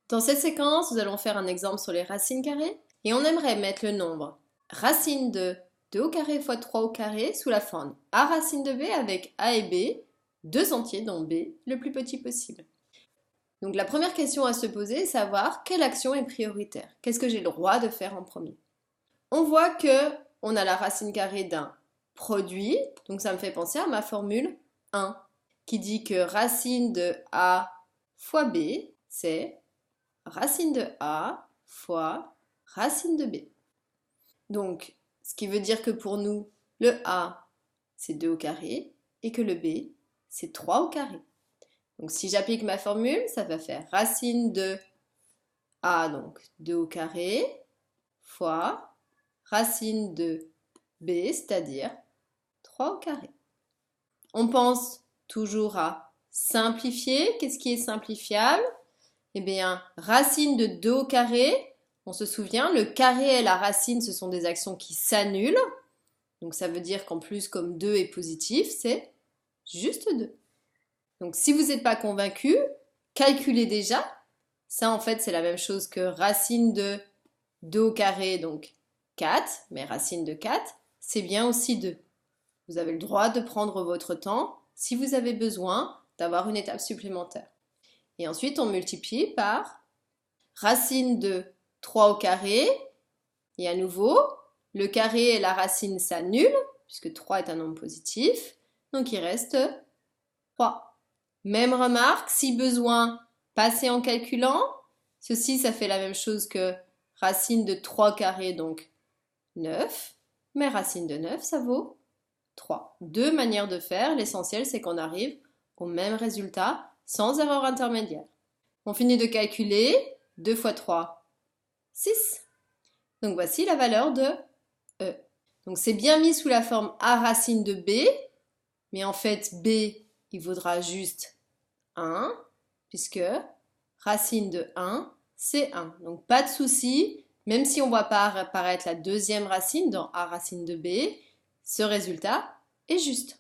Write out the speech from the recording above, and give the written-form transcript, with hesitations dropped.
Dans cette séquence, nous allons faire un exemple sur les racines carrées et on aimerait mettre le nombre racine de 2 au carré fois 3 au carré sous la forme a racine de b avec a et b, deux entiers dont b le plus petit possible. Donc la première question à se poser est savoir quelle action est prioritaire. Qu'est-ce que j'ai le droit de faire en premier? On voit que on a la racine carrée d'un produit, donc ça me fait penser à ma formule 1 qui dit que racine de a fois b, c'est racine de a fois racine de b. Donc, ce qui veut dire que pour nous, le a, c'est 2 au carré, et que le b, c'est 3 au carré. Donc, si j'applique ma formule, ça va faire racine de a, donc 2 au carré, fois racine de b, c'est-à-dire 3 au carré. On pense toujours à simplifier. Qu'est-ce qui est simplifiable? Eh bien, racine de 2 au carré, on se souvient, le carré et la racine, ce sont des actions qui s'annulent. Donc ça veut dire qu'en plus, comme 2 est positif, c'est juste 2. Donc si vous n'êtes pas convaincu, calculez déjà. Ça, en fait, c'est la même chose que racine de 2 au carré, donc 4, mais racine de 4, c'est bien aussi 2. Vous avez le droit de prendre votre temps si vous avez besoin d'avoir une étape supplémentaire. Et ensuite, on multiplie par racine de 3 au carré. Et à nouveau, le carré et la racine s'annulent, puisque 3 est un nombre positif. Donc, il reste 3. Même remarque, si besoin, passez en calculant. Ceci, ça fait la même chose que racine de 3 au carré, donc 9. Mais racine de 9, ça vaut 3. Deux manières de faire. L'essentiel, c'est qu'on arrive au même résultat sans erreur intermédiaire. On finit de calculer. 2 fois 3, 6. Donc voici la valeur de E. Donc c'est bien mis sous la forme A racine de B, mais en fait B, il vaudra juste 1, puisque racine de 1, c'est 1. Donc pas de souci, même si on ne voit pas apparaître la deuxième racine dans A racine de B, ce résultat est juste.